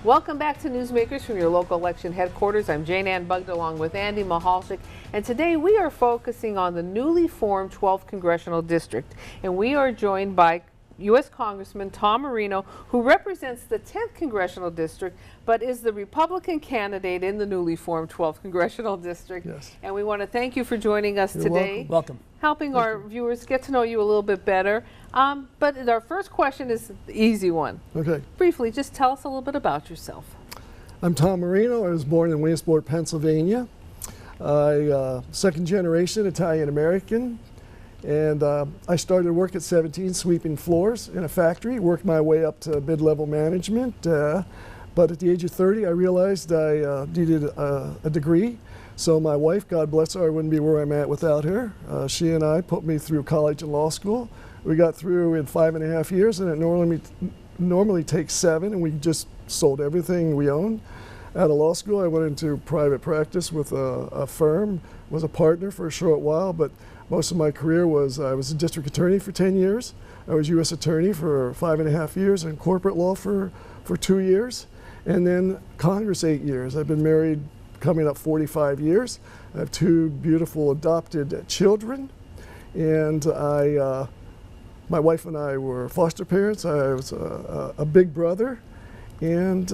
Welcome back to Newsmakers from your local election headquarters. I'm Jayne Bugda along with Andy Mehalshick, and today we are focusing on the newly formed 12th Congressional District, and we are joined by U.S. Congressman Tom Marino, who represents the 10th Congressional District, but is the Republican candidate in the newly formed 12th Congressional District. Yes. And we want to thank you for joining us You're today. welcome. Helping our viewers get to know you a little bit better. But our first question is the easy one. Okay. Briefly, just tell us a little bit about yourself. I'm Tom Marino. I was born in Williamsport, Pennsylvania. Second generation Italian American. And I started work at 17 sweeping floors in a factory, worked my way up to mid-level management. But at the age of 30, I realized I needed a degree. So my wife, God bless her, I wouldn't be where I'm at without her. She and I put me through college and law school. We got through in 5.5 years, and it normally takes 7, and we just sold everything we owned. Out of law school, I went into private practice with a firm, was a partner for a short while, but most of my career was, I was a district attorney for 10 years. I was U.S. attorney for 5.5 years and corporate law for 2 years. And then Congress 8 years. I've been married coming up 45 years. I have 2 beautiful adopted children. And my wife and I were foster parents. I was a big brother. And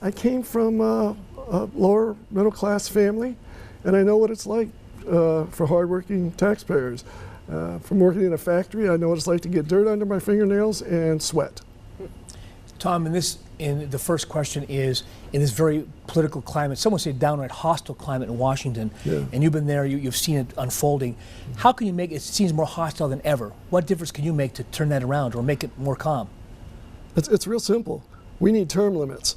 I came from a lower middle class family. And I know what it's like for hardworking taxpayers. From working in a factory, I know what it's like to get dirt under my fingernails and sweat. Tom, the first question is, in this very political climate, some would say downright hostile climate in Washington, and you've been there, you've seen it unfolding. How can you make it seems more hostile than ever? What difference can you make to turn that around or make it more calm? It's real simple. We need term limits.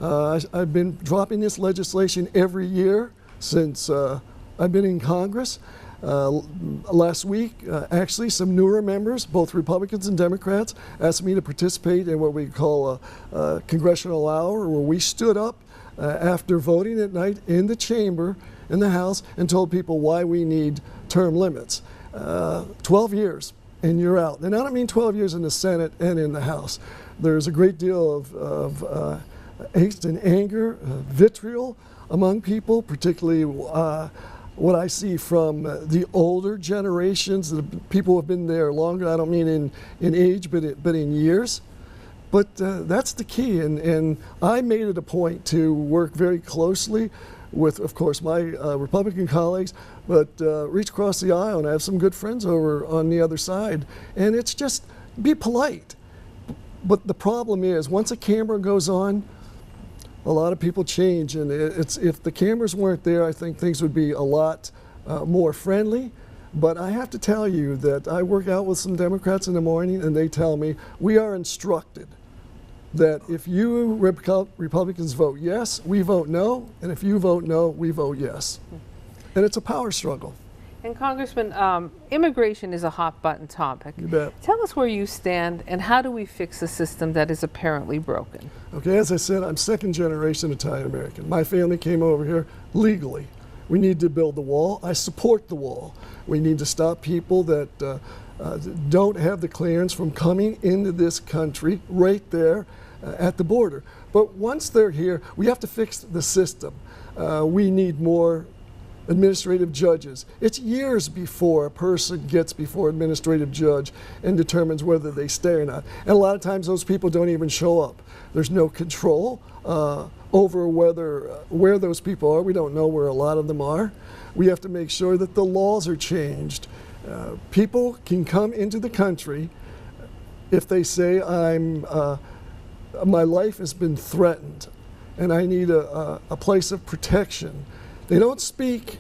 I've been dropping this legislation every year since I've been in Congress. Last week, actually, some newer members, both Republicans and Democrats, asked me to participate in what we call a congressional hour, where we stood up after voting at night in the chamber, in the House, and told people why we need term limits. 12 years, and you're out. And I don't mean 12 years in the Senate and in the House. There's a great deal of angst and anger, vitriol among people, particularly what I see from the older generations, the people who have been there longer. I don't mean in age, but in years. But that's the key, and I made it a point to work very closely with, of course, my Republican colleagues, but reach across the aisle, and I have some good friends over on the other side. And it's just, be polite. But the problem is, once a camera goes on, a lot of people change, and if the cameras weren't there, I think things would be a lot more friendly. But I have to tell you that I work out with some Democrats in the morning, and they tell me we are instructed that if you Republicans vote yes, we vote no, and if you vote no, we vote yes. And it's a power struggle. And Congressman, immigration is a hot button topic. You bet. Tell us where you stand and how do we fix a system that is apparently broken? Okay, as I said, I'm second generation Italian American. My family came over here legally. We need to build the wall. I support the wall. We need to stop people that don't have the clearance from coming into this country right there at the border. But once they're here, we have to fix the system. We need more administrative judges. It's years before a person gets before an administrative judge and determines whether they stay or not. And a lot of times those people don't even show up. There's no control over where those people are. We don't know where a lot of them are. We have to make sure that the laws are changed. People can come into the country if they say, my life has been threatened and I need a place of protection. They don't speak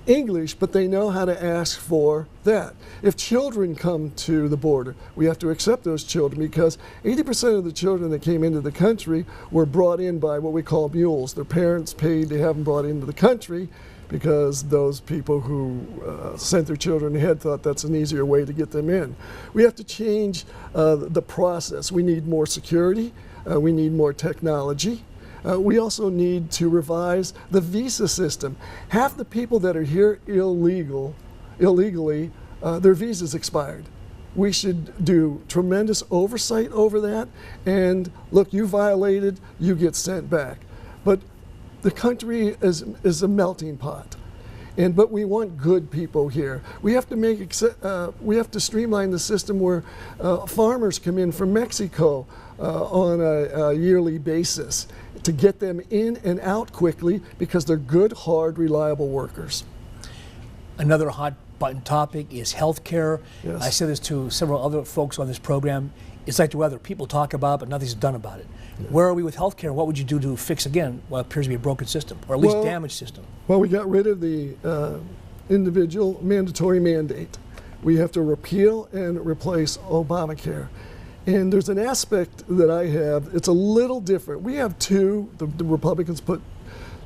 English, but they know how to ask for that. If children come to the border, we have to accept those children, because 80% of the children that came into the country were brought in by what we call mules. Their parents paid to have them brought into the country because those people who sent their children ahead thought that's an easier way to get them in. We have to change the process. We need more security. We need more technology. We also need to revise the visa system. Half the people that are here illegally, their visas expired. we should do tremendous oversight over that. And look, you violated, you get sent back. But the country is a melting pot. But we want good people here. We have to streamline the system where farmers come in from Mexico on a yearly basis to get them in and out quickly because they're good, hard, reliable workers. Another hot button topic is health care. Yes. I said this to several other folks on this program. It's like the weather. People talk about it, but nothing's done about it. Yeah. Where are we with health care? What would you do to fix, again, what appears to be a broken system, or at least damaged system? Well, we got rid of the individual mandatory mandate. We have to repeal and replace Obamacare. And there's an aspect that I have, it's a little different. We have the Republicans put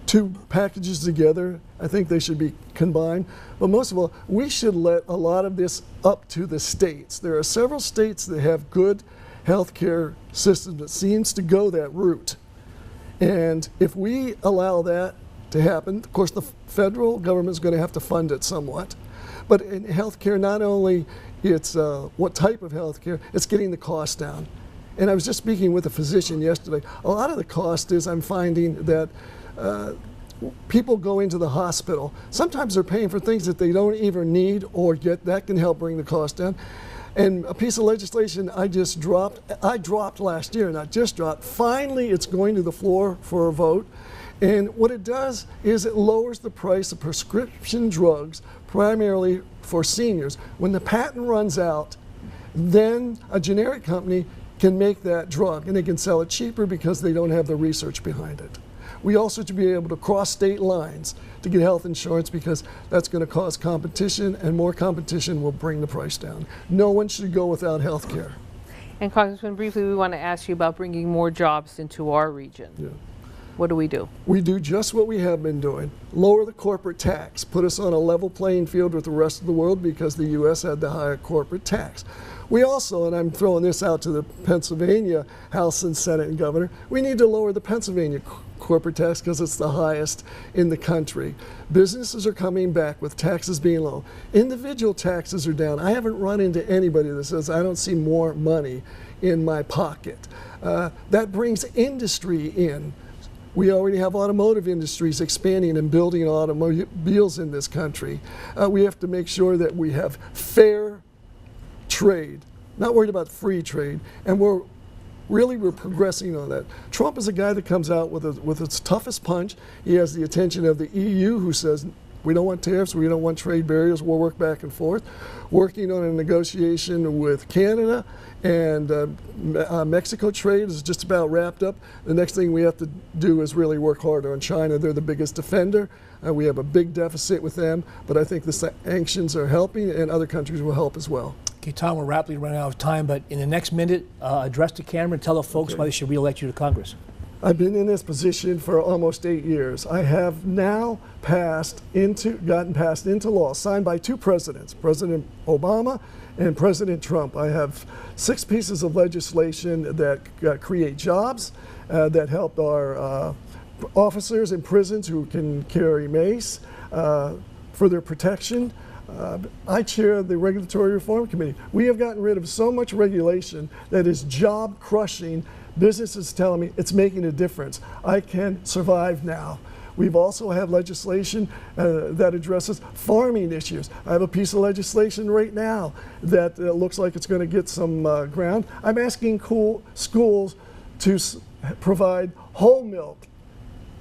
two packages together. I think they should be combined. But most of all, we should let a lot of this up to the states. There are several states that have good healthcare systems that seems to go that route. And if we allow that to happen, of course the federal government is going to have to fund it somewhat. But in healthcare, not only it's what type of healthcare, it's getting the cost down. And I was just speaking with a physician yesterday. A lot of the cost is I'm finding that people go into the hospital. Sometimes they're paying for things that they don't even need or get. That can help bring the cost down. And a piece of legislation I dropped last year, not just dropped. Finally, it's going to the floor for a vote. And what it does is it lowers the price of prescription drugs, primarily for seniors. When the patent runs out, then a generic company can make that drug, and they can sell it cheaper because they don't have the research behind it. We also should be able to cross state lines to get health insurance because that's going to cause competition, and more competition will bring the price down. No one should go without health care. And Congressman, briefly, we want to ask you about bringing more jobs into our region. Yeah. What do we do? We do just what we have been doing. Lower the corporate tax, put us on a level playing field with the rest of the world because the U.S. had the higher corporate tax. We also, and I'm throwing this out to the Pennsylvania House and Senate and Governor, we need to lower the Pennsylvania corporate tax because it's the highest in the country. Businesses are coming back with taxes being low. Individual taxes are down. I haven't run into anybody that says, I don't see more money in my pocket. That brings industry in. We already have automotive industries expanding and building automobiles in this country. We have to make sure that we have fair trade, not worried about free trade, and we're progressing on that. Trump is a guy that comes out with its toughest punch. He has the attention of the EU, who says we don't want tariffs, we don't want trade barriers, we'll work back and forth. Working on a negotiation with Canada, and Mexico trade is just about wrapped up. The next thing we have to do is really work harder on China. They're the biggest offender. We have a big deficit with them, but I think the sanctions are helping, and other countries will help as well. Okay, Tom, we're rapidly running out of time, but in the next minute, address the camera and tell the folks why they should re-elect you to Congress. I've been in this position for almost 8 years. I have now gotten passed into law, signed by two presidents, President Obama and President Trump. I have 6 pieces of legislation that create jobs, that help our officers in prisons who can carry mace for their protection. I chair the Regulatory Reform Committee. We have gotten rid of so much regulation that is job crushing. Businesses telling me it's making a difference. I can survive now. We've also had legislation that addresses farming issues. I have a piece of legislation right now that looks like it's going to get some ground. I'm asking schools to provide whole milk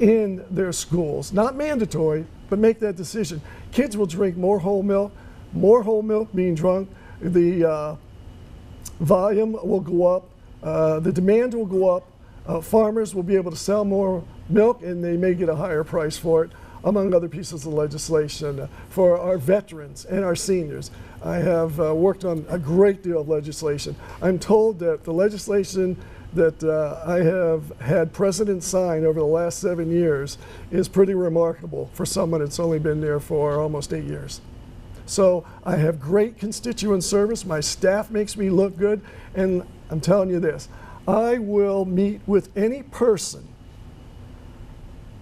in their schools. Not mandatory, but make that decision. Kids will drink more whole milk being drunk. The volume will go up. The demand will go up. Farmers will be able to sell more milk, and they may get a higher price for it, among other pieces of legislation for our veterans and our seniors. I have worked on a great deal of legislation. I'm told that the legislation that I have had presidents sign over the last 7 years is pretty remarkable for someone that's only been there for almost 8 years. So I have great constituent service. My staff makes me look good, and I'm telling you this, I will meet with any person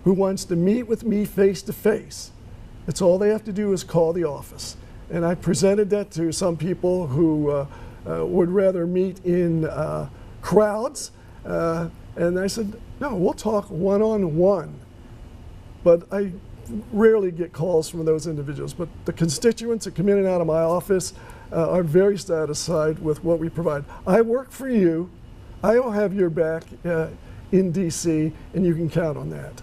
who wants to meet with me face to face. It's all they have to do is call the office. And I presented that to some people who would rather meet in crowds. And I said, no, we'll talk one-on-one. But I rarely get calls from those individuals. But the constituents that come in and out of my office are very satisfied with what we provide. I work for you. I will have your back in D.C., and you can count on that.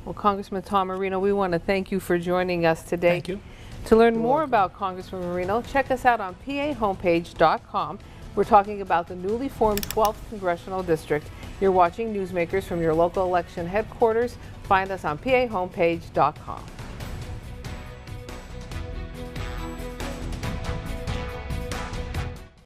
Well, Congressman Tom Marino, we want to thank you for joining us today. Thank you. To learn more about Congressman Marino, check us out on pahomepage.com. We're talking about the newly formed 12th Congressional District. You're watching Newsmakers from your local election headquarters. Find us on pahomepage.com.